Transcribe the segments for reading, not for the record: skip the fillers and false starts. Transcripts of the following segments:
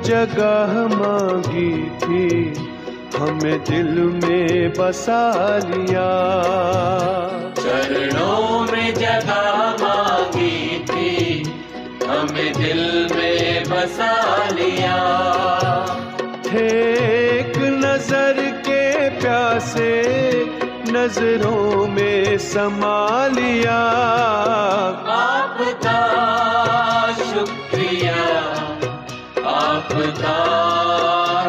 जगह मांगी थी, हमें दिल में बसा लिया। चरणों में जगह मांगी थी, हमें दिल में बसा लिया। थे एक नजर के प्यासे, नजरों में समा लिया। आपका शुक्रिया, आपका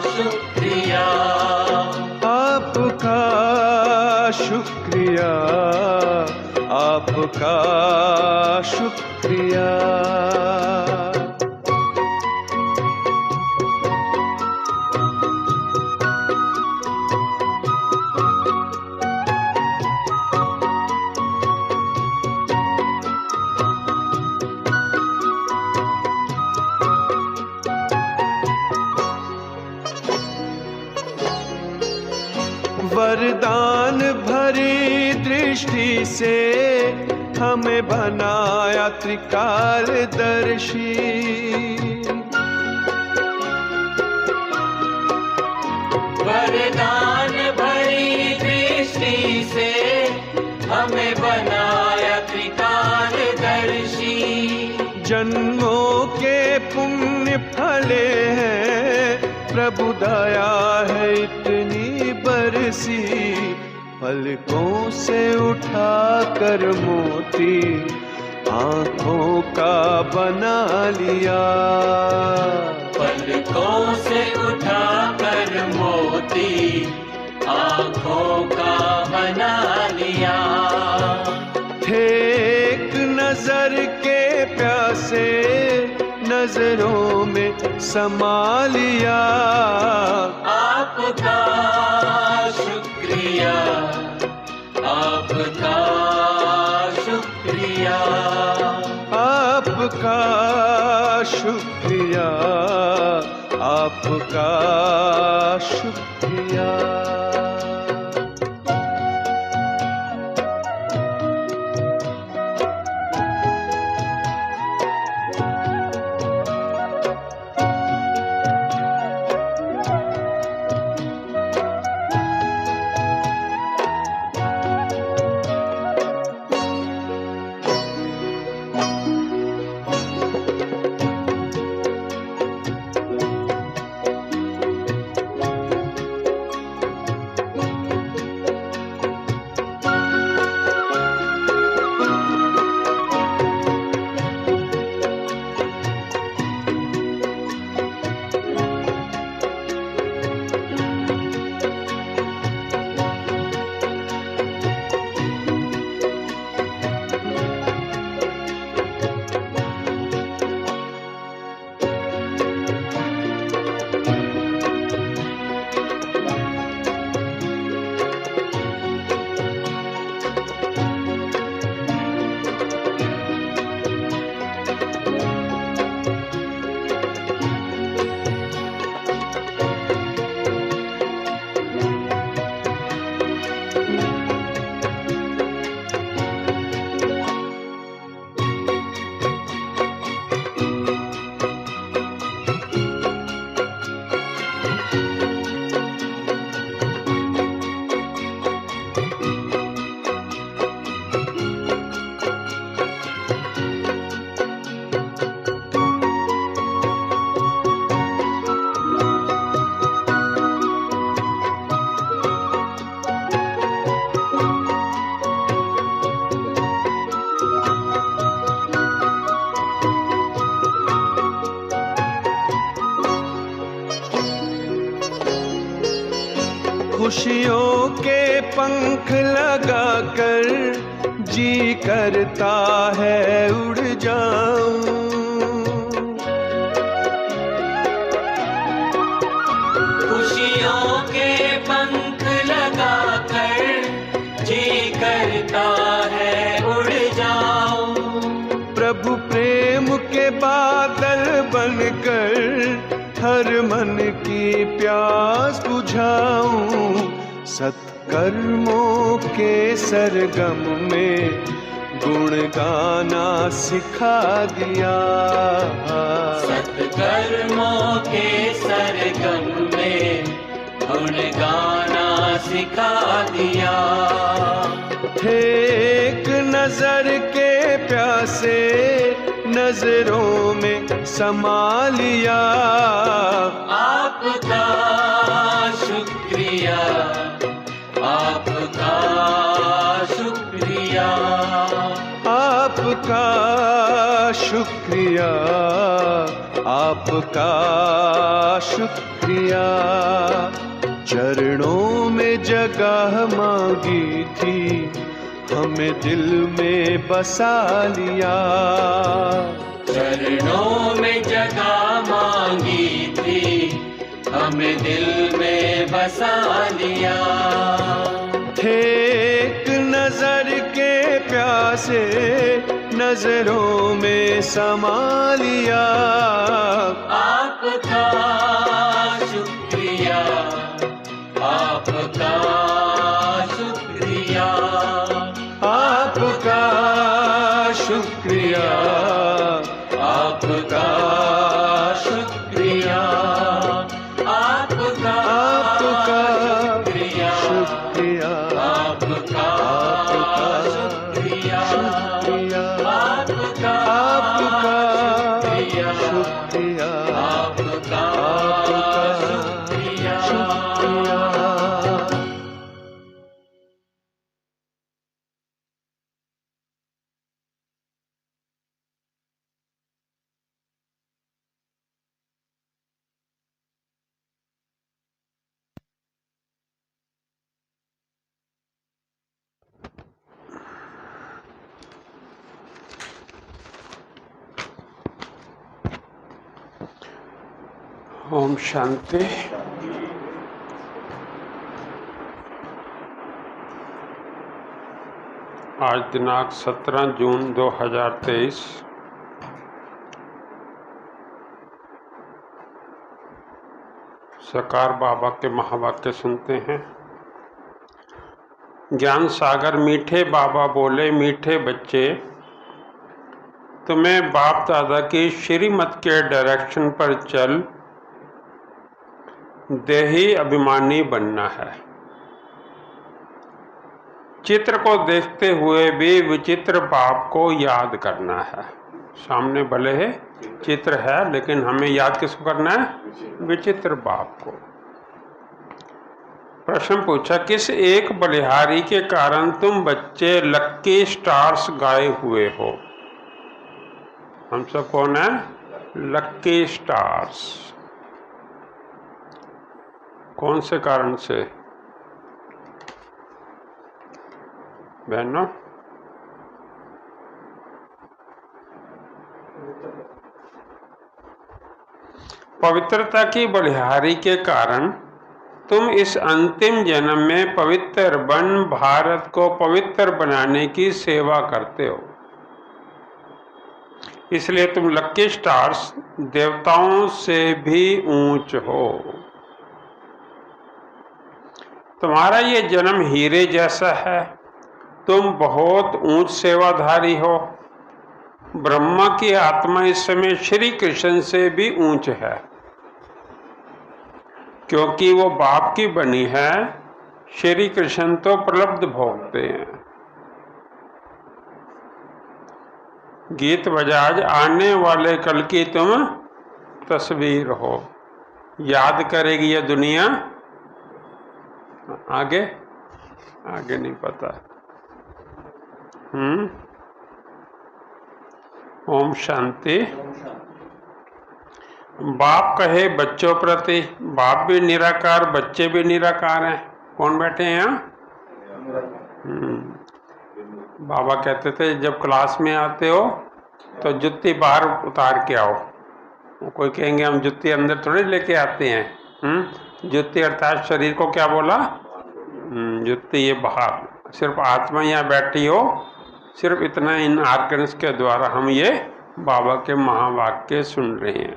शुक्रिया, आपका शुक्रिया, आपका शुक्रिया। वरदान भरी दृष्टि से हमें बनाया त्रिकालदर्शी। वरदान भरी दृष्टि से हमें बनाया त्रिकालदर्शी। जन्मों के पुण्य फले हैं, प्रभु दया है इतनी बरसी। पलकों से उठा कर मोती आंखों का बना लिया। पलकों से उठा कर मोती आंखों का बना लिया। थे एक नजर के प्यासे, नजरों में समा लिया। आपका शुक्रिया, आपका शुक्रिया, आपका शुक्रिया, आपका शुक्रिया। खुशियों के पंख लगाकर जी करता है उड़ जाऊं। खुशियों के पंख लगाकर जी करता है उड़ जाऊं। प्रभु प्रेम के बादल बनकर हर मन की प्यास बुझाऊं। सत्कर्मों के सरगम में गुण गाना सिखा दिया। सत्कर्मों के सरगम में गुण गाना सिखा दिया। थे एक नजर के प्यासे नजरों में समा लिया। आपका शुक्रिया, आपका शुक्रिया, आपका शुक्रिया, आपका शुक्रिया। चरणों में जगह मांगी थी, हमें दिल में बसा लिया। चरणों में जगह मांगी थी, हमें दिल में बसा लिया। थे एक नजर के प्यासे नजरों में समा लिया। आपका शुक्रिया, आपका शुक्रिया, आपका शुक्रिया, आपका शुक्रिया, आपका शुक्रिया, शुक्रिया, आपका शुक्रिया, शुक्रिया, आपका आपका शुक्रिया, आपका शुक्रिया, शुक्रिया। ओम शांति। आज दिनांक 17 जून 2023। सकार बाबा के महावाक्य सुनते हैं। ज्ञान सागर मीठे बाबा बोले, मीठे बच्चे, तुम्हें बाप दादा की श्रीमत के डायरेक्शन पर चल देही अभिमानी बनना है। चित्र को देखते हुए भी विचित्र बाप को याद करना है। सामने भले है चित्र है, लेकिन हमें याद किसको करना है? विचित्र बाप को। प्रश्न पूछा, किस एक बलिहारी के कारण तुम बच्चे लक्की स्टार्स गाए हुए हो? हम सब कौन है? लक्की स्टार्स। कौन से कारण से बहनों? पवित्रता की बलिहारी के कारण तुम इस अंतिम जन्म में पवित्र बन भारत को पवित्र बनाने की सेवा करते हो। इसलिए तुम लक्की स्टार्स देवताओं से भी ऊंच हो। तुम्हारा ये जन्म हीरे जैसा है। तुम बहुत ऊंच सेवाधारी हो। ब्रह्मा की आत्मा इस समय श्री कृष्ण से भी ऊंच है, क्योंकि वो बाप की बनी है। श्री कृष्ण तो प्रलब्ध भोगते हैं। गीत बजाज आने वाले कल की तुम तस्वीर हो। याद करेगी यह दुनिया। आगे आगे नहीं पता। ओम शांति। बाप कहे बच्चों प्रति, बाप भी निराकार, बच्चे भी निराकार हैं। कौन बैठे हैं यहाँ? बाबा कहते थे जब क्लास में आते हो तो जुत्ती बाहर उतार के आओ। कोई कहेंगे हम जुत्ती अंदर थोड़ी लेके आते हैं। जुत्ती अर्थात शरीर को क्या बोला? जुत्ती ये बाहर। सिर्फ आत्मा यहाँ बैठी हो। सिर्फ इतना इन आर्गन्स के द्वारा हम ये बाबा के महावाक्य सुन रहे हैं।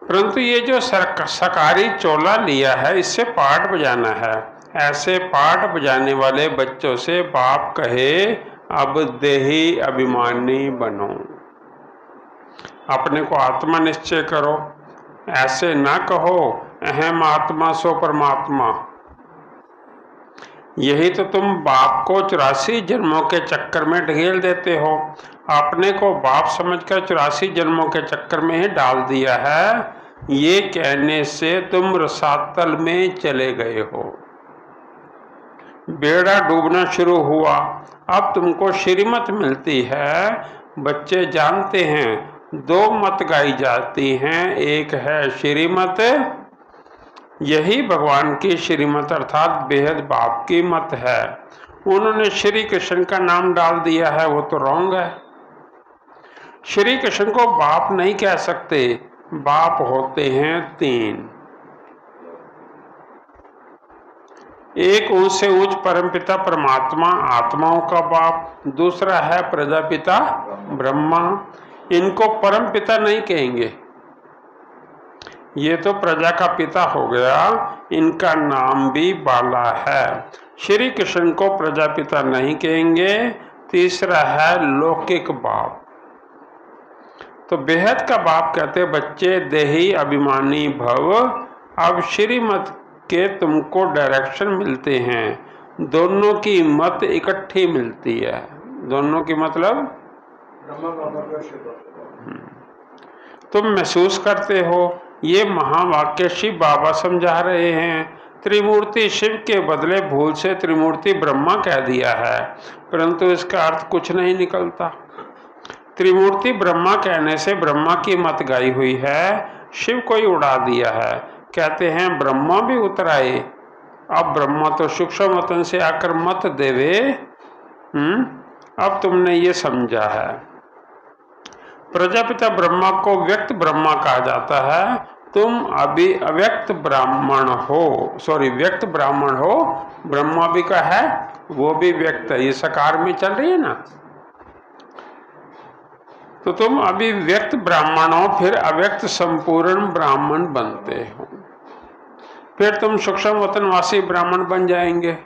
परंतु ये जो सकारी चोला लिया है, इससे पाठ बजाना है। ऐसे पाठ बजाने वाले बच्चों से बाप कहे अब देही अभिमानी बनो, अपने को आत्मा निश्चय करो। ऐसे ना कहो अहम आत्मा सो परमात्मा। यही तो तुम बाप को 84 जन्मों के चक्कर में ढकेल देते हो। अपने को बाप समझकर 84 जन्मों के चक्कर में ही डाल दिया है। ये कहने से तुम रसातल में चले गए हो, बेड़ा डूबना शुरू हुआ। अब तुमको श्रीमत मिलती है। बच्चे जानते हैं 2 मत गाई जाती हैं, एक है श्रीमत, यही भगवान की श्रीमत अर्थात बेहद बाप की मत है। उन्होंने श्री कृष्ण का नाम डाल दिया है, वो तो रॉन्ग है। श्री कृष्ण को बाप नहीं कह सकते, बाप होते हैं 3। एक ऊंच से ऊंच परमपिता परमात्मा आत्माओं का बाप, दूसरा है प्रजापिता ब्रह्मा। इनको परमपिता नहीं कहेंगे, ये तो प्रजा का पिता हो गया, इनका नाम भी बाला है। श्री कृष्ण को प्रजापिता नहीं कहेंगे। तीसरा है लौकिक बाप। तो बेहद का बाप कहते बच्चे देही अभिमानी भव। अब श्रीमत के तुमको डायरेक्शन मिलते हैं, दोनों की मत इकट्ठी मिलती है। दोनों की मतलब तुम महसूस करते हो। ये महावाक्य शिव बाबा समझा रहे हैं। त्रिमूर्ति शिव के बदले भूल से त्रिमूर्ति ब्रह्मा कह दिया है, परंतु इसका अर्थ कुछ नहीं निकलता। त्रिमूर्ति ब्रह्मा कहने से ब्रह्मा की मत गाई हुई है, शिव को ही उड़ा दिया है। कहते हैं ब्रह्मा भी उतर आए। अब ब्रह्मा तो सूक्ष्म वतन से आकर मत देवे। अब तुमने ये समझा है। प्रजापिता ब्रह्मा को व्यक्त ब्रह्मा कहा जाता है। तुम अभी अव्यक्त ब्राह्मण हो, सॉरी व्यक्त ब्राह्मण हो। ब्रह्मा भी का है, वो भी व्यक्त है, ये साकार में चल रही है ना। तो तुम अभी व्यक्त ब्राह्मण हो, फिर अव्यक्त संपूर्ण ब्राह्मण बनते हो, फिर तुम सूक्ष्म वतनवासी ब्राह्मण बन जाएंगे।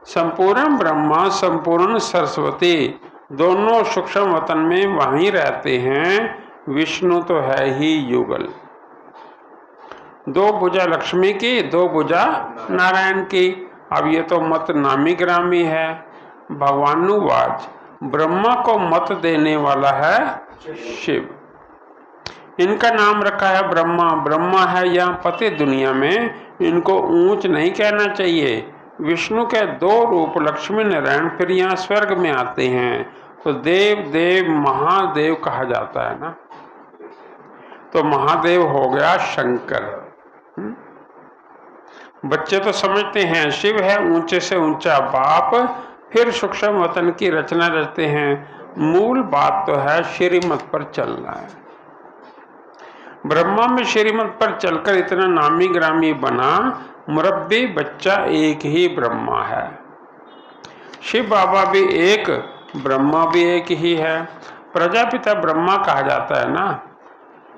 संपूर्ण ब्रह्मा संपूर्ण सरस्वती दोनों सूक्ष्म वतन में वहीं रहते हैं। विष्णु तो है ही युगल, 2 भुजा लक्ष्मी की, 2 भुजा नारायण की। अब ये तो मत नामी ग्रामी है। भगवानुवाच ब्रह्मा को मत देने वाला है शिव। इनका नाम रखा है ब्रह्मा। ब्रह्मा है यहाँ पति दुनिया में, इनको ऊंच नहीं कहना चाहिए। विष्णु के 2 रूप लक्ष्मी नारायण फिर यहाँ स्वर्ग में आते हैं, तो देव देव महादेव कहा जाता है ना। तो महादेव हो गया शंकर। बच्चे तो समझते हैं शिव है ऊंचे से ऊंचा बाप, फिर सूक्ष्म वतन की रचना रचते हैं। मूल बात तो है श्रीमत पर चलना है। ब्रह्मा में श्रीमत पर चलकर इतना नामी ग्रामी बना। मुरब्बी बच्चा एक ही ब्रह्मा है। शिव बाबा भी एक, ब्रह्मा भी एक ही है। प्रजापिता ब्रह्मा कहा जाता है ना।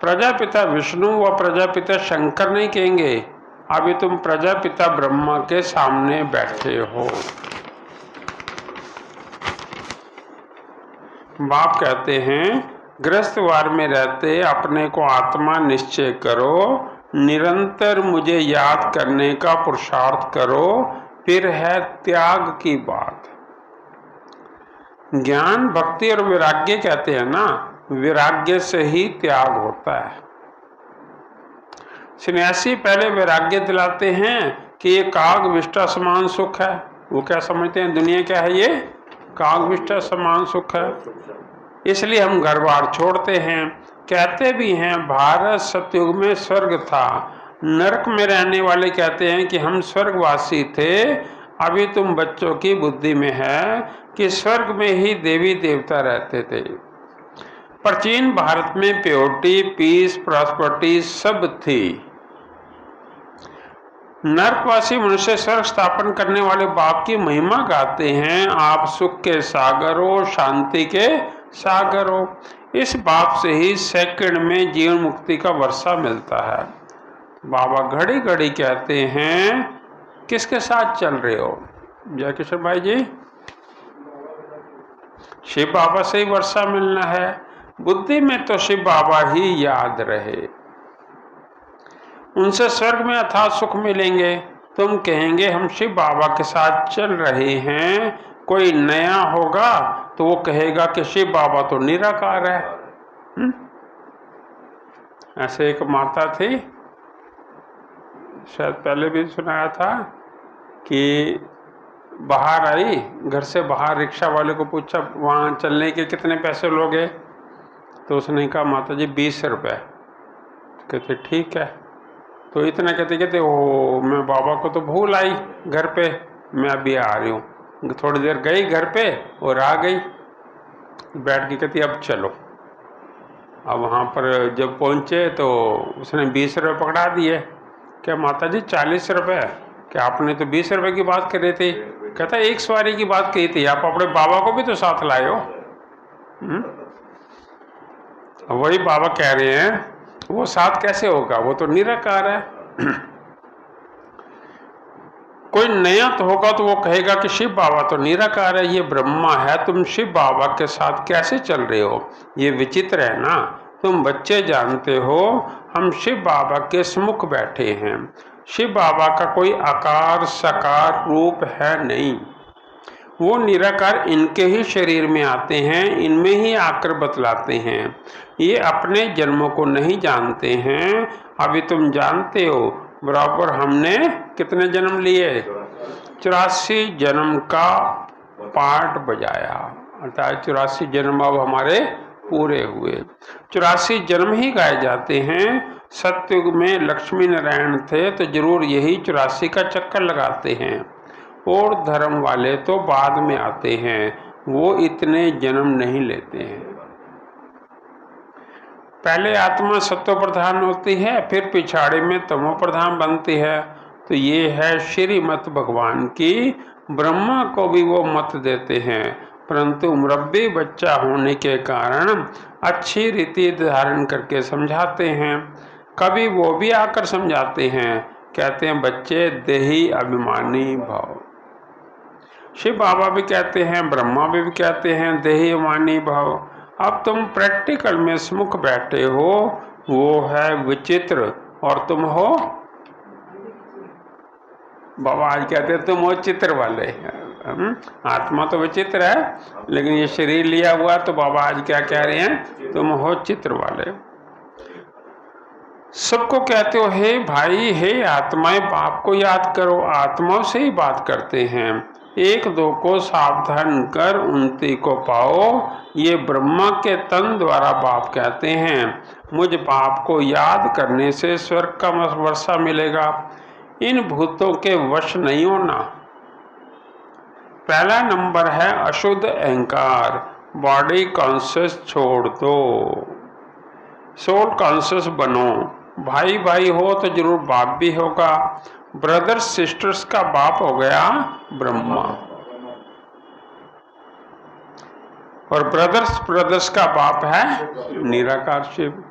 प्रजापिता विष्णु व प्रजापिता शंकर नहीं कहेंगे। अभी तुम प्रजापिता ब्रह्मा के सामने बैठे हो। बाप कहते हैं गृहस्थवार में रहते अपने को आत्मा निश्चय करो, निरंतर मुझे याद करने का पुरुषार्थ करो, फिर है त्याग की बात। ज्ञान भक्ति और वैराग्य कहते हैं ना, वैराग्य से ही त्याग होता है। सन्यासी पहले वैराग्य दिलाते हैं कि ये काग विष्टा समान सुख है। वो क्या समझते हैं दुनिया क्या है, ये काग विष्टा समान सुख है, इसलिए हम घर बार छोड़ते हैं। कहते भी हैं भारत सतयुग में स्वर्ग था। नरक में रहने वाले कहते हैं कि हम स्वर्गवासी थे। अभी तुम बच्चों की बुद्धि में है कि स्वर्ग में ही देवी देवता रहते थे। प्राचीन भारत में प्योरिटी, पीस, प्रॉस्पेरिटी सब थी। नरकवासी मनुष्य स्वर्ग स्थापन करने वाले बाप की महिमा गाते हैं। आप सुख के सागर हो, शांति के सागर हो। इस बाप से ही सेकंड में जीवन मुक्ति का वर्षा मिलता है। बाबा घड़ी घड़ी कहते हैं किसके साथ चल रहे हो? जय किशन भाई जी, शिव बाबा से ही वर्षा मिलना है। बुद्धि में तो शिव बाबा ही याद रहे, उनसे स्वर्ग में अथाह सुख मिलेंगे। तुम कहेंगे हम शिव बाबा के साथ चल रहे हैं, कोई नया होगा तो वो कहेगा कि शिव बाबा तो निराकार है। ऐसे एक माता थी, शायद पहले भी सुनाया था, कि बाहर आई, घर से बाहर रिक्शा वाले को पूछा वहाँ चलने के कितने पैसे लोगे? तो उसने कहा माता जी 20 रुपये। कहते ठीक है। तो इतना कहते ओ मैं बाबा को तो भूल आई घर पे, मैं अभी आ रही हूँ। थोड़ी देर गई घर पे और आ गई, बैठ के कहती अब चलो। अब वहाँ पर जब पहुँचे तो उसने 20 रुपये पकड़ा दिए। क्या माता जी 40 रुपये? क्या आपने तो 20 रुपये की बात कर रही थी। कहता एक सवारी की बात कही थी, आप अपने बाबा को भी तो साथ लाए हो। वही बाबा कह रहे हैं वो साथ कैसे होगा, वो तो निराकार है। कोई नया तो होगा तो वो कहेगा कि शिव बाबा तो निराकार है, ये ब्रह्मा है, तुम शिव बाबा के साथ कैसे चल रहे हो? ये विचित्र है ना। तुम बच्चे जानते हो हम शिव बाबा के सम्मुख बैठे हैं, शिव बाबा का कोई आकार साकार रूप है नहीं, वो निराकार इनके ही शरीर में आते हैं, इनमें ही आकर बतलाते हैं। ये अपने जन्मों को नहीं जानते हैं। अभी तुम जानते हो बराबर हमने कितने जन्म लिए? 84 जन्म का पाठ बजाया, अर्थात 84 जन्म अब हमारे पूरे हुए। 84 जन्म ही गाए जाते हैं। सतयुग में लक्ष्मी नारायण थे तो जरूर यही 84 का चक्कर लगाते हैं, और धर्म वाले तो बाद में आते हैं, वो इतने जन्म नहीं लेते हैं। पहले आत्मा सत्व प्रधान होती है, फिर पिछाड़ी में तमो प्रधान बनती है। तो ये है श्रीमत भगवान की। ब्रह्मा को भी वो मत देते हैं, परंतु मुरब्बी बच्चा होने के कारण अच्छी रीति धारण करके समझाते हैं। कभी वो भी आकर समझाते हैं, कहते हैं बच्चे देही अभिमानी भाव। शिव बाबा भी कहते हैं, ब्रह्मा भी कहते हैं देही अभिमानी भाव। अब तुम प्रैक्टिकल में सम्मुख बैठे हो, वो है विचित्र, और तुम हो, बाबा आज कहते हैं तुम हो चित्र वाले। आत्मा तो विचित्र है, लेकिन ये शरीर लिया हुआ, तो बाबा आज क्या कह रहे हैं? तुम हो चित्र वाले। सबको कहते हो हे भाई, हे आत्माएं, बाप को याद करो। आत्माओं से ही बात करते हैं, एक दो को सावधान कर उन्नति को पाओ। ये ब्रह्मा के तन द्वारा बाप कहते हैं, मुझ बाप को याद करने से स्वर्ग का वर्षा मिलेगा। इन भूतों के वश नहीं होना। पहला नंबर है अशुद्ध अहंकार, बॉडी कॉन्शियस छोड़ दो, सोल कॉन्शियस बनो। भाई भाई हो तो जरूर बाप भी होगा। ब्रदर्स सिस्टर्स का बाप हो गया ब्रह्मा, और ब्रदर्स का बाप है निराकार शिव।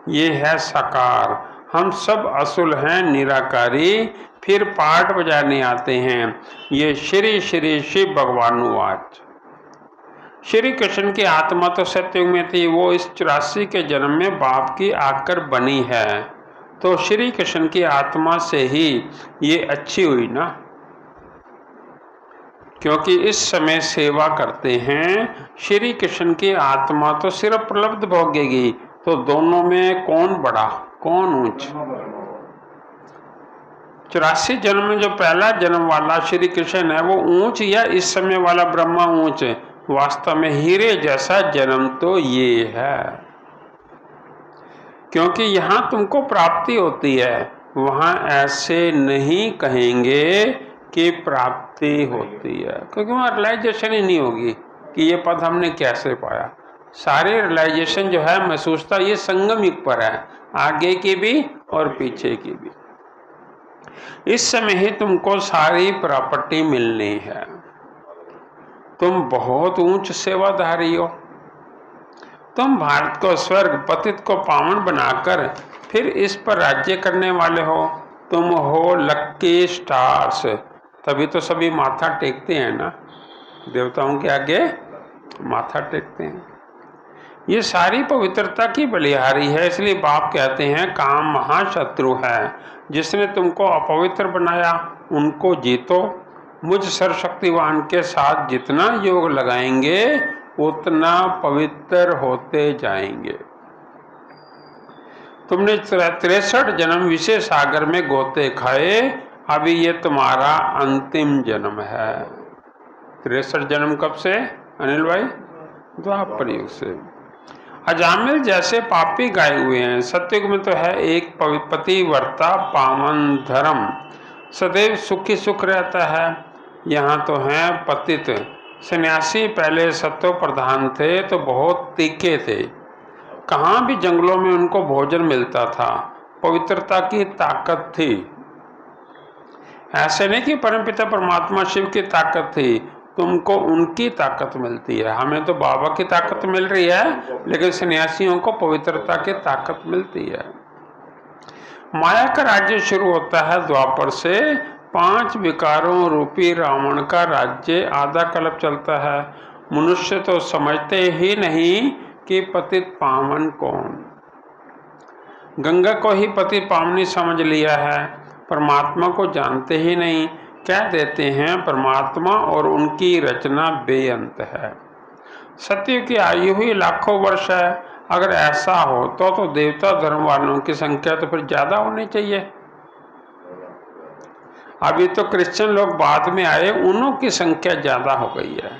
ये है साकार। हम सब असुल हैं निराकारी, फिर पाठ बजाने आते हैं। ये श्री श्री शिव भगवान वाच। श्री कृष्ण की आत्मा तो सतयुग में थी, वो इस 84 के जन्म में बाप की आकर बनी है, तो श्री कृष्ण की आत्मा से ही ये अच्छी हुई ना, क्योंकि इस समय सेवा करते हैं। श्री कृष्ण की आत्मा तो सिर्फ प्रलब्ध भोगेगी, तो दोनों में कौन बड़ा कौन ऊंच? 84 जन्म में जो पहला जन्म वाला श्री कृष्ण है वो ऊंच, या इस समय वाला ब्रह्मा ऊंच? वास्तव में हीरे जैसा जन्म तो ये है, क्योंकि यहाँ तुमको प्राप्ति होती है, वहाँ ऐसे नहीं कहेंगे कि प्राप्ति होती है, क्योंकि वहाँ रियलाइजेशन ही नहीं होगी कि ये पद हमने कैसे पाया। सारे रियलाइजेशन जो है महसूसता ये संगम युग पर है, आगे की भी और पीछे की भी। इस समय ही तुमको सारी प्रॉपर्टी मिलनी है। तुम बहुत ऊंच सेवाधारी हो। तुम भारत को स्वर्ग, पतित को पावन बनाकर फिर इस पर राज्य करने वाले हो। तुम हो लक्की स्टार्स। तभी तो सभी माथा टेकते हैं ना, देवताओं के आगे माथा टेकते हैं। ये सारी पवित्रता की बलिहारी है। इसलिए बाप कहते हैं काम महाशत्रु है। जिसने तुमको अपवित्र बनाया उनको जीतो। मुझ सर्वशक्तिवान के साथ जितना योग लगाएंगे उतना पवित्र होते जाएंगे। तुमने 63 जन्म विशेष सागर में गोते खाए, अभी ये तुम्हारा अंतिम जन्म है। 63 जन्म कब से अनिल भाई? द्वापर युग से। अजामिल जैसे पापी गाए हुए हैं। सतयुग में तो है एक पतिव्रता पावन धर्म, सदैव सुखी सुख रहता है। यहाँ तो है पतित। सन्यासी पहले सत्व प्रधान थे तो बहुत तीखे थे। कहाँ भी जंगलों में उनको भोजन मिलता था। पवित्रता की ताकत थी। ऐसे नहीं कि परमपिता परमात्मा शिव की ताकत थी, तुमको उनकी ताकत मिलती है। हमें तो बाबा की ताकत मिल रही है, लेकिन सन्यासियों को पवित्रता की ताकत मिलती है। माया का राज्य शुरू होता है द्वापर से। 5 विकारों रूपी रावण का राज्य आधा कल्प चलता है। मनुष्य तो समझते ही नहीं कि पतित पावन कौन। गंगा को ही पति पावनी समझ लिया है, परमात्मा को जानते ही नहीं। कह देते हैं परमात्मा और उनकी रचना बेअंत है। सत्य की आयु ही लाखों वर्ष है। अगर ऐसा हो तो देवता धर्म वालों की संख्या तो फिर ज्यादा होनी चाहिए। अभी तो क्रिश्चियन लोग बाद में आए, उन्हों की संख्या ज्यादा हो गई है।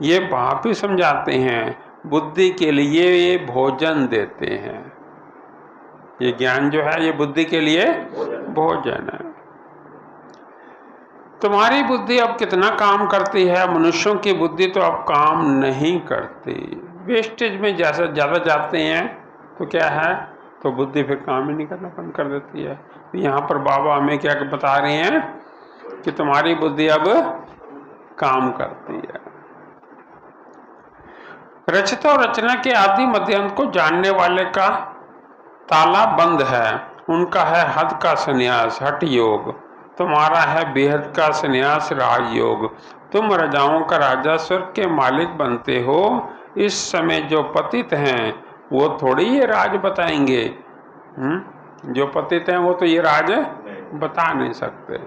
ये बाप ही समझाते हैं, बुद्धि के लिए ये भोजन देते हैं। ये ज्ञान जो है ये बुद्धि के लिए भोजन है। तुम्हारी बुद्धि अब कितना काम करती है? मनुष्यों की बुद्धि तो अब काम नहीं करती। वेस्टेज में जैसा ज़्यादा जाते हैं तो क्या है, तो बुद्धि फिर काम ही नहीं करना बंद कर देती है। तो यहाँ पर बाबा हमें क्या बता रहे हैं कि तुम्हारी बुद्धि अब काम करती है। रचता और रचना के आदि मध्यांत को जानने वाले का ताला बंद है। उनका है हद का संन्यास हठ योग, तुम्हारा है बेहद का संन्यास राजयोग। तुम राजाओं का राजा स्वर्ग के मालिक बनते हो। इस समय जो पतित हैं वो थोड़ी ये राज बताएंगे। जो पतित हैं वो तो ये राज बता नहीं सकते।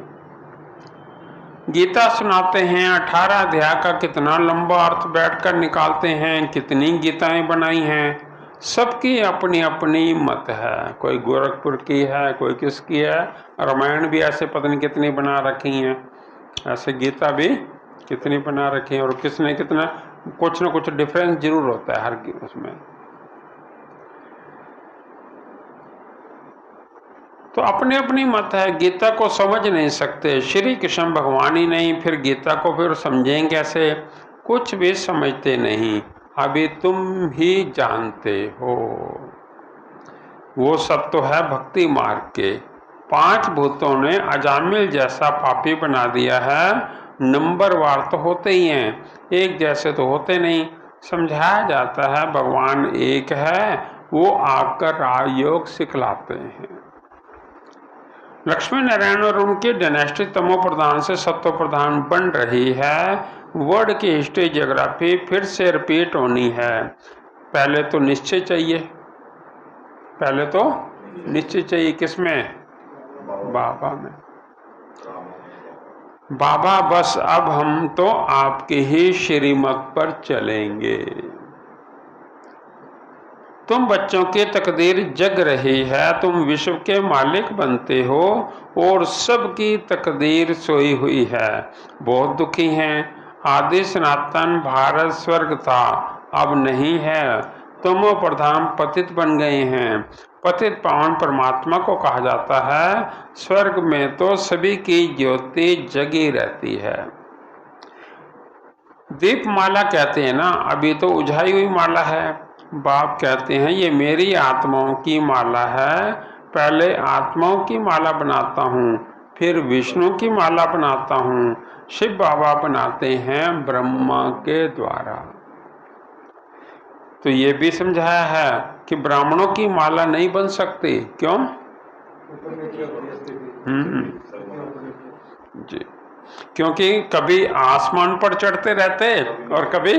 गीता सुनाते हैं 18 अध्याय का कितना लंबा अर्थ बैठकर निकालते हैं। कितनी गीताएं बनाई हैं। सबकी अपनी अपनी मत है। कोई गोरखपुर की है, कोई किसकी है। रामायण भी ऐसे पता नहीं कितनी बना रखी हैं, ऐसे गीता भी कितनी बना रखी हैं। और किसने कितना कुछ ना कुछ डिफरेंस जरूर होता है हर उसमें। तो अपनी अपनी मत है। गीता को समझ नहीं सकते। श्री कृष्ण भगवान ही नहीं, फिर गीता को फिर समझें कैसे? कुछ भी समझते नहीं। अभी तुम ही जानते हो। वो सब तो है भक्ति मार्ग के। 5 भूतों ने अजामिल जैसा पापी बना दिया है। नंबरवार तो होते ही हैं, एक जैसे तो होते नहीं। समझाया जाता है भगवान एक है, वो आकर राजयोग सिखलाते हैं। लक्ष्मी नारायण और उनकी डायनेस्टी तमो प्रधान से सत्व प्रधान बन रही है। वर्ड की हिस्ट्री ज्योग्राफी फिर से रिपीट होनी है। पहले तो निश्चय चाहिए। पहले तो निश्चय चाहिए किसमें? बाबा में। बाबा बस अब हम तो आपकी ही श्रीमत पर चलेंगे। तुम बच्चों की तकदीर जग रही है। तुम विश्व के मालिक बनते हो और सबकी तकदीर सोई हुई है। बहुत दुखी हैं। आदि सनातन भारत स्वर्ग था, अब नहीं है। तुम प्रधान पतित बन गए हैं। पतित पावन परमात्मा को कहा जाता है। स्वर्ग में तो सभी की ज्योति जगी रहती है। दीप माला कहते हैं ना, अभी तो उझाई हुई माला है। बाप कहते हैं ये मेरी आत्माओं की माला है। पहले आत्माओं की माला बनाता हूँ, फिर विष्णु की माला बनाता हूँ। शिव बाबा बनाते हैं ब्रह्मा के द्वारा। तो ये भी समझाया है कि ब्राह्मणों की माला नहीं बन सकती। क्यों? जी, क्योंकि कभी आसमान पर चढ़ते रहते और कभी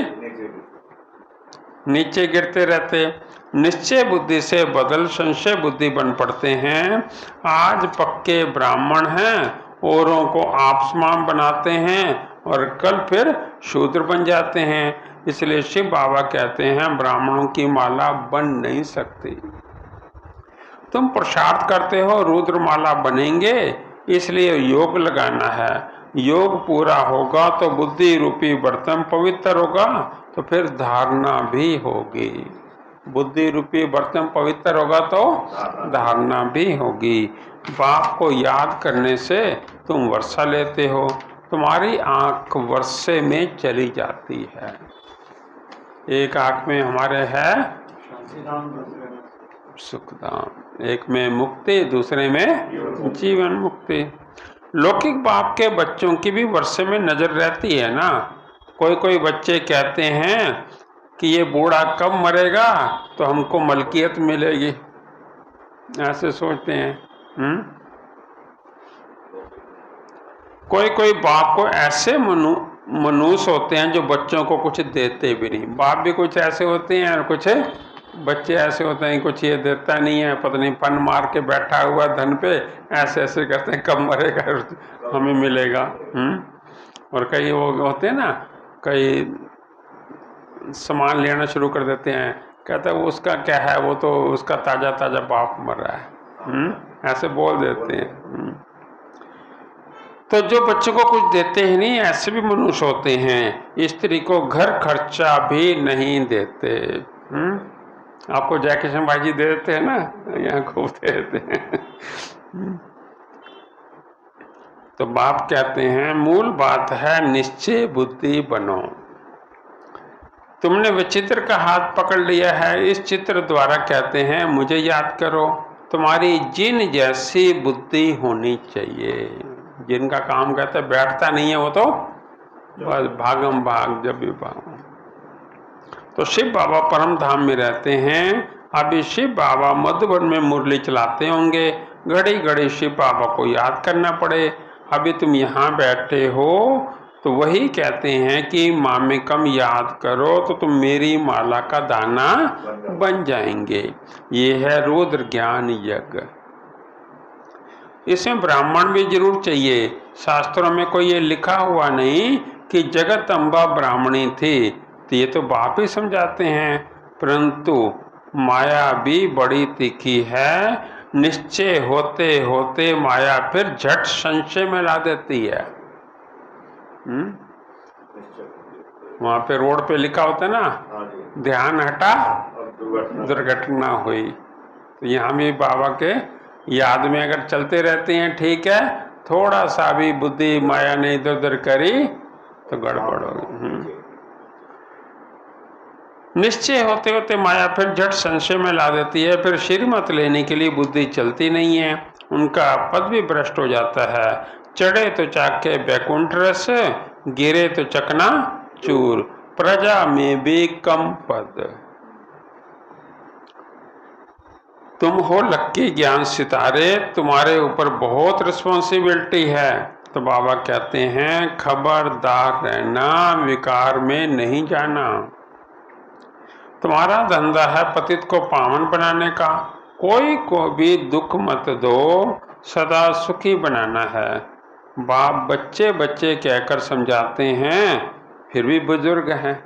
नीचे गिरते रहते। निश्चय बुद्धि से बदल संशय बुद्धि बन पड़ते हैं। आज पक्के ब्राह्मण हैं, औरों को आपसमान बनाते हैं और कल फिर शूद्र बन जाते हैं। इसलिए शिव बाबा कहते हैं ब्राह्मणों की माला बन नहीं सकती। तुम पुरुषार्थ करते हो रुद्र माला बनेंगे, इसलिए योग लगाना है। योग पूरा होगा तो बुद्धि रूपी बर्तन पवित्र होगा, तो फिर धारणा भी होगी। बुद्धि रूपी बर्तन पवित्र होगा तो धारणा भी होगी। बाप को याद करने से तुम वर्षा लेते हो, तुम्हारी आंख वर्षे में चली जाती है। एक आंख में हमारे है सुखधाम, एक में मुक्ति, दूसरे में जीवन मुक्ति। लौकिक बाप के बच्चों की भी वर्षे में नजर रहती है ना। कोई कोई बच्चे कहते हैं कि ये बूढ़ा कब मरेगा तो हमको मलकियत मिलेगी, ऐसे सोचते हैं। कोई कोई बाप को ऐसे मनुष्य होते हैं जो बच्चों को कुछ देते भी नहीं। बाप भी कुछ ऐसे होते हैं और कुछ बच्चे ऐसे होते हैं, कुछ ये देता नहीं है, पता नहीं पन मार के बैठा हुआ धन पे, ऐसे ऐसे करते हैं कब मरेगा हमें मिलेगा। और कई वो होते हैं ना, कई सामान लेना शुरू कर देते हैं, कहते हैं उसका क्या है, वो तो उसका ताजा ताजा बाप मर रहा है, ऐसे बोल देते हैं। तो जो बच्चों को कुछ देते ही नहीं, ऐसे भी मनुष्य होते हैं। स्त्री को घर खर्चा भी नहीं देते। आपको जयकिशन भाई जी दे देते हैं ना, यहाँ खूब दे देते हैं। तो बाप कहते हैं मूल बात है निश्चय बुद्धि बनो। तुमने विचित्र का हाथ पकड़ लिया है, इस चित्र द्वारा कहते हैं मुझे याद करो। तुम्हारी जिन जैसी बुद्धि होनी चाहिए। जिनका काम कहते हैं बैठता नहीं है, वो तो बस भागम भाग जब भी भागो। तो शिव बाबा परम धाम में रहते हैं। अभी शिव बाबा मधुबन में मुरली चलाते होंगे, घड़ी घड़ी शिव बाबा को याद करना पड़े। अभी तुम यहाँ बैठे हो तो वही कहते हैं कि मामेकम याद करो तो तुम मेरी माला का दाना बन जाएंगे। ये है रुद्र ज्ञान यज्ञ। इसमें ब्राह्मण भी जरूर चाहिए। शास्त्रों में कोई ये लिखा हुआ नहीं कि जगत अम्बा ब्राह्मणी थी, तो ये तो बाप ही समझाते हैं। परंतु माया भी बड़ी तीखी है। निश्चय होते होते माया फिर झट संशय में ला देती है। वहां पे रोड पे लिखा होता है ना, ध्यान हटा दुर्घटना हुई। तो यहाँ भी बाबा के याद में अगर चलते रहते हैं ठीक है, थोड़ा सा भी बुद्धि माया ने इधर उधर करी तो गड़बड़ होगी। निश्चय होते होते माया फिर झट संशय में ला देती है। फिर श्रीमत लेने के लिए बुद्धि चलती नहीं है, उनका पद भी भ्रष्ट हो जाता है। चढ़े तो चाके बैकुंठ रस, गिरे तो चकना चूर, प्रजा में भी कम पद। तुम हो लक्की ज्ञान सितारे, तुम्हारे ऊपर बहुत रिस्पॉन्सिबिलिटी है। तो बाबा कहते हैं खबरदार रहना, विकार में नहीं जाना। तुम्हारा धंधा है पतित को पावन बनाने का। कोई को भी दुख मत दो, सदा सुखी बनाना है। बाप बच्चे बच्चे कहकर समझाते हैं, फिर भी बुजुर्ग हैं।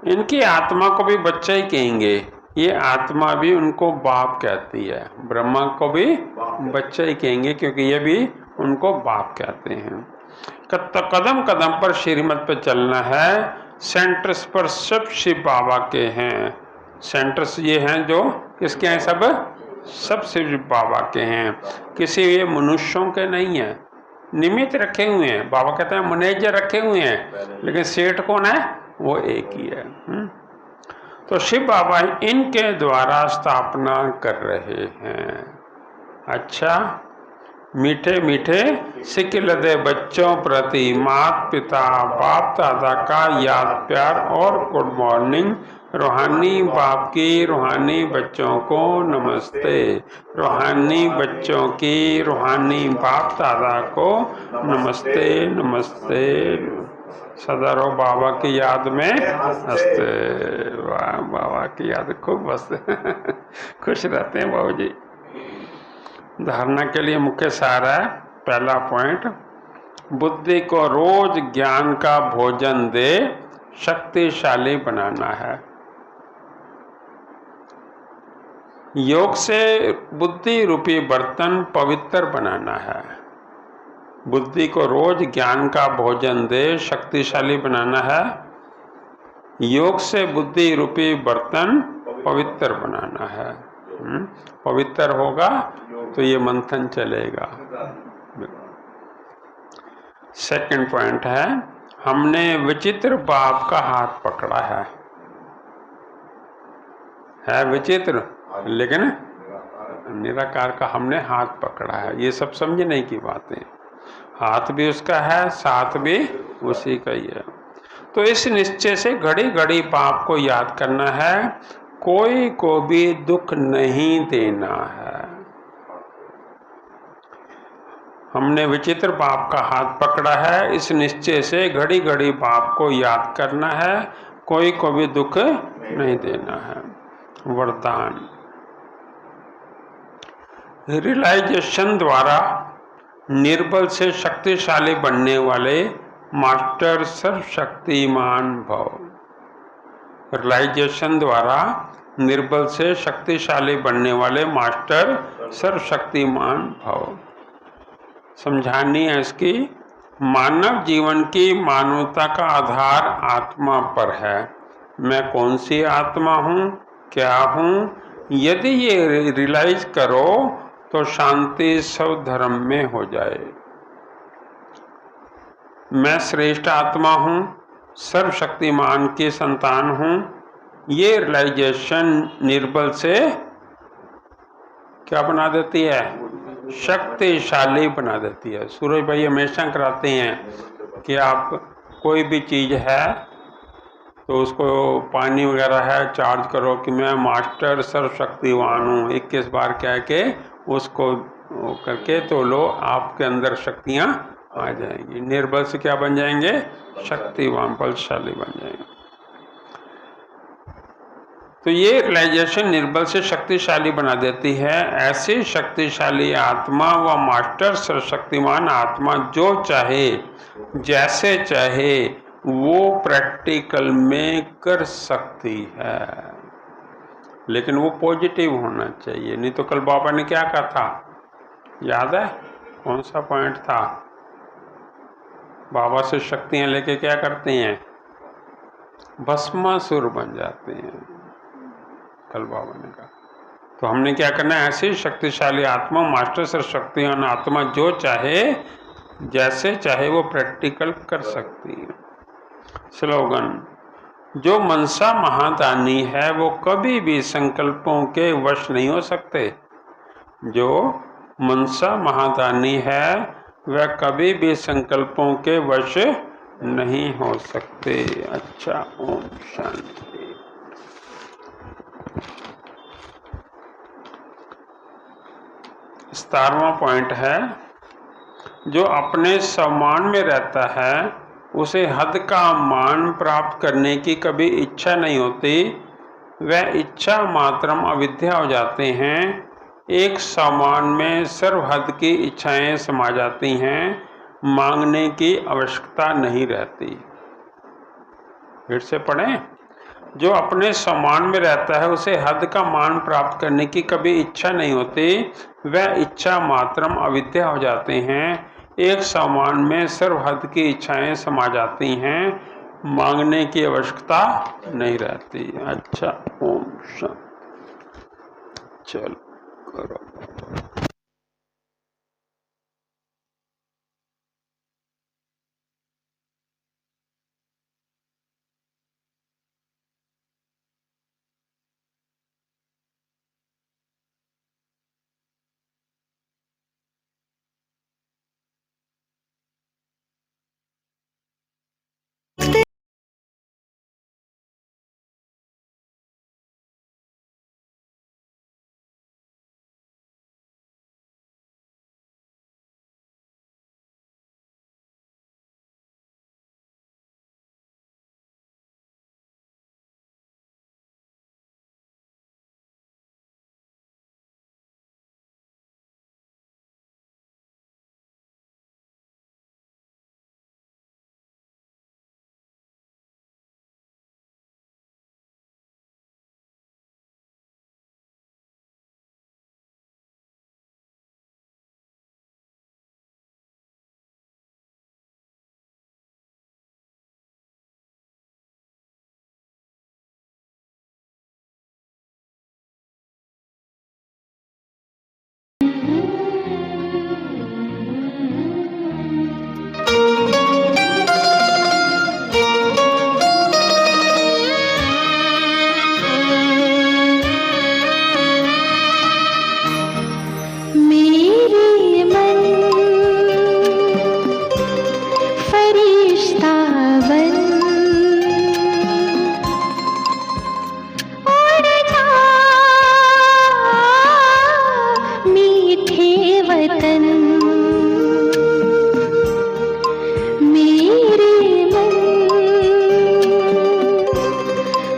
इनकी आत्मा को भी बच्चा ही कहेंगे, ये आत्मा भी उनको बाप कहती है। ब्रह्मा को भी बच्चा ही कहेंगे क्योंकि ये भी उनको बाप कहते हैं। कदम कदम पर श्रीमत पे चलना है। सेंटर्स पर सब शिव बाबा के हैं। सेंटर्स ये हैं जो किसके हैं, सब शिव बाबा के हैं। किसी ये मनुष्यों के नहीं है। निमित्त रखे हुए हैं, बाबा कहते हैं मैनेजर रखे हुए हैं, लेकिन सेठ कौन है, वो एक ही है। तो शिव बाबा इनके द्वारा स्थापना कर रहे हैं। अच्छा, मीठे मीठे सिक्के लदे बच्चों प्रति माता पिता बाप दादा का याद प्यार और गुड मॉर्निंग। रूहानी बाप की रूहानी बच्चों को नमस्ते। रूहानी बच्चों की रूहानी बाप दादा को नमस्ते नमस्ते। सदा रहो बाबा की याद में हंसते। वाह, बाबा की याद खूब हंसते खुश रहते हैं बाबू जी। धारणा के लिए मुख्य सार है, पहला पॉइंट, बुद्धि को रोज ज्ञान का भोजन दे शक्तिशाली बनाना है। योग से बुद्धि रूपी बर्तन पवित्र बनाना है। बुद्धि को रोज ज्ञान का भोजन दे शक्तिशाली बनाना है। योग से बुद्धि रूपी बर्तन पवित्र बनाना है। पवित्र होगा तो ये मंथन चलेगा। सेकंड पॉइंट है, हमने विचित्र बाप का हाथ पकड़ा है विचित्र लेकिन निराकार का हमने हाथ पकड़ा है। ये सब समझने की बातें, हाथ भी उसका है, साथ भी उसी का ही है। तो इस निश्चय से घड़ी घड़ी बाप को याद करना है, कोई को भी दुख नहीं देना है। हमने विचित्र बाप का हाथ पकड़ा है, इस निश्चय से घड़ी घड़ी बाप को याद करना है, कोई को भी दुख नहीं देना है। वरदान, रियलाइजेशन द्वारा निर्बल से शक्तिशाली बनने वाले मास्टर सर्वशक्तिमान भव। रियलाइजेशन द्वारा निर्बल से शक्तिशाली बनने वाले मास्टर सर्वशक्तिमान भव। समझानी है इसकी, मानव जीवन की मानवता का आधार आत्मा पर है। मैं कौन सी आत्मा हूँ, क्या हूँ, यदि ये रियलाइज करो तो शांति सब धर्म में हो जाए। मैं श्रेष्ठ आत्मा हूँ, सर्वशक्तिमान की संतान हूँ। ये रियलाइजेशन निर्बल से क्या बना देती है, शक्तिशाली बना देती है। सूरज भाई हमेशा कराते हैं कि आप कोई भी चीज़ है तो उसको पानी वगैरह है चार्ज करो कि मैं मास्टर सर्वशक्तिवान हूँ, 21 बार कह के उसको करके तो लो, आपके अंदर शक्तियाँ आ जाएंगी। निर्बल से क्या बन जाएंगे, शक्तिवान बलशाली बन जाएंगे। तो ये रियलाइजेशन निर्बल से शक्तिशाली बना देती है। ऐसी शक्तिशाली आत्मा व मास्टर सर्वशक्तिमान आत्मा जो चाहे जैसे चाहे वो प्रैक्टिकल में कर सकती है, लेकिन वो पॉजिटिव होना चाहिए। नहीं तो कल बाबा ने क्या कहा था, याद है कौन सा पॉइंट था? बाबा से शक्तियां लेके क्या करते हैं, भस्मासुर बन जाते हैं, कल बाबा ने कहा। तो हमने क्या करना है, ऐसी शक्तिशाली आत्मा मास्टर सर्वशक्तिमान आत्मा जो चाहे जैसे चाहे वो प्रैक्टिकल कर सकती है। स्लोगन, जो मनसा महादानी है वो कभी भी संकल्पों के वश नहीं हो सकते। जो मनसा महादानी है वह कभी भी संकल्पों के वश नहीं हो सकते। अच्छा, ओम शांति। 17वां पॉइंट है, जो अपने सम्मान में रहता है उसे हद का मान प्राप्त करने की कभी इच्छा नहीं होती। वह इच्छा मात्रम अविद्या हो जाते हैं। एक सम्मान में सर्वहद की इच्छाएं समा जाती हैं, मांगने की आवश्यकता नहीं रहती। फिर से पढ़ें, जो अपने सम्मान में रहता है उसे हद का मान प्राप्त करने की कभी इच्छा नहीं होती। वह इच्छा मात्रम अविद्या हो जाते हैं। एक सम्मान में सर्वहद की इच्छाएं समा जाती हैं, मांगने की आवश्यकता नहीं रहती। अच्छा, ओम शांति। चल करो। वतन मेरे मन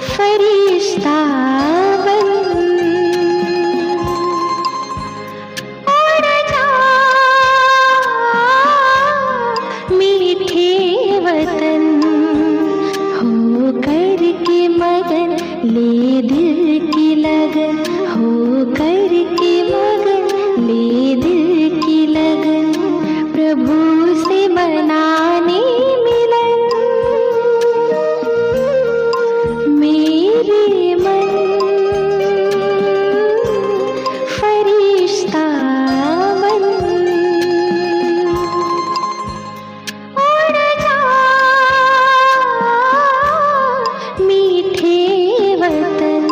फरिश्ता बन उड़ जा मीठे वतन हो कर के मगन ले दिल की लगन हो कर के मगन ले दिल की लगन प्रभु से मनाने मिलन मेरे मन फरिश्ता बन उड़ जा मीठे वतन।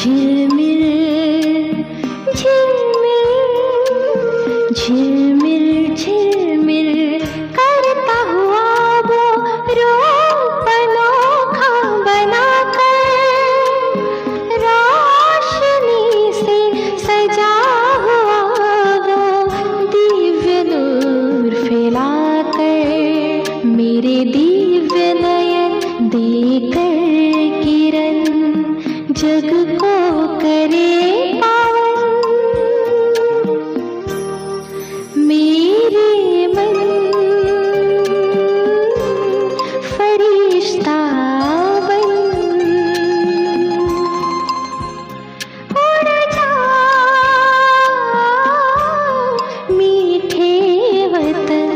झिलमिल झिलमिल झिलमिल झिलमिल करता हुआ वो रूप अनोखा बनाकर रोशनी से सजा हुआ वो दिव्य नूर फैलाकर मेरे दिव्य नयन देकर किरण जग को करे पावन मेरे मन फरिश्ता बन उड़ जा मीठे वतन।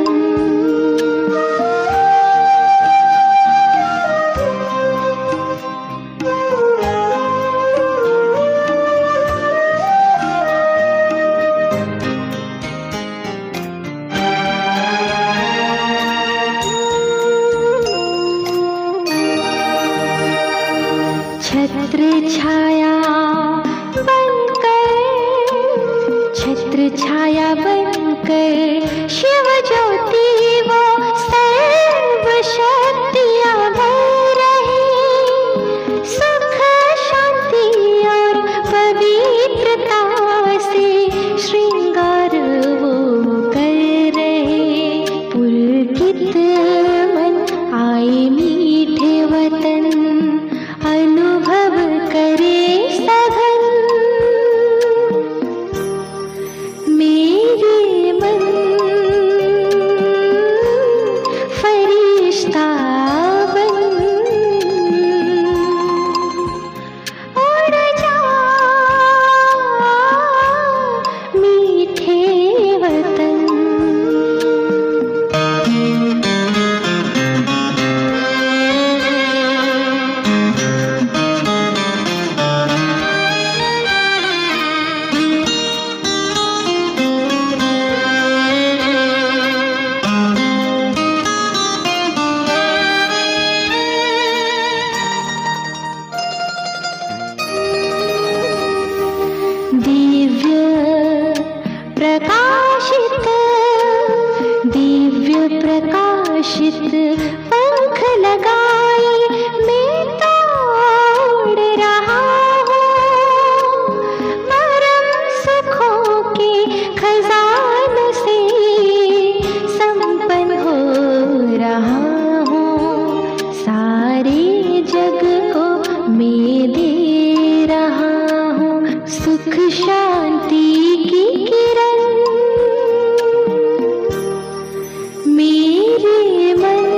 छत्र छाया बनकर छत्र छाया बनकर शिव ज्योति वो सर्व शक्तियाँ भर रहे सुख शांति और पवित्रता से श्रृंगार वो कर रहे पुलकित मन आए मीठे वतन अनुभव करे सघन मेरे मन फरिश्ता बन उड़ जा मीठे वतन। दिव्य प्रकाशित पंख लगाए मैं तो उड़ रहा हूँ परम सुखों के खजानों से संपन्न हो रहा हूँ सारे जग को मैं दे रहा हूँ सुख शांति की किरण मेरे मन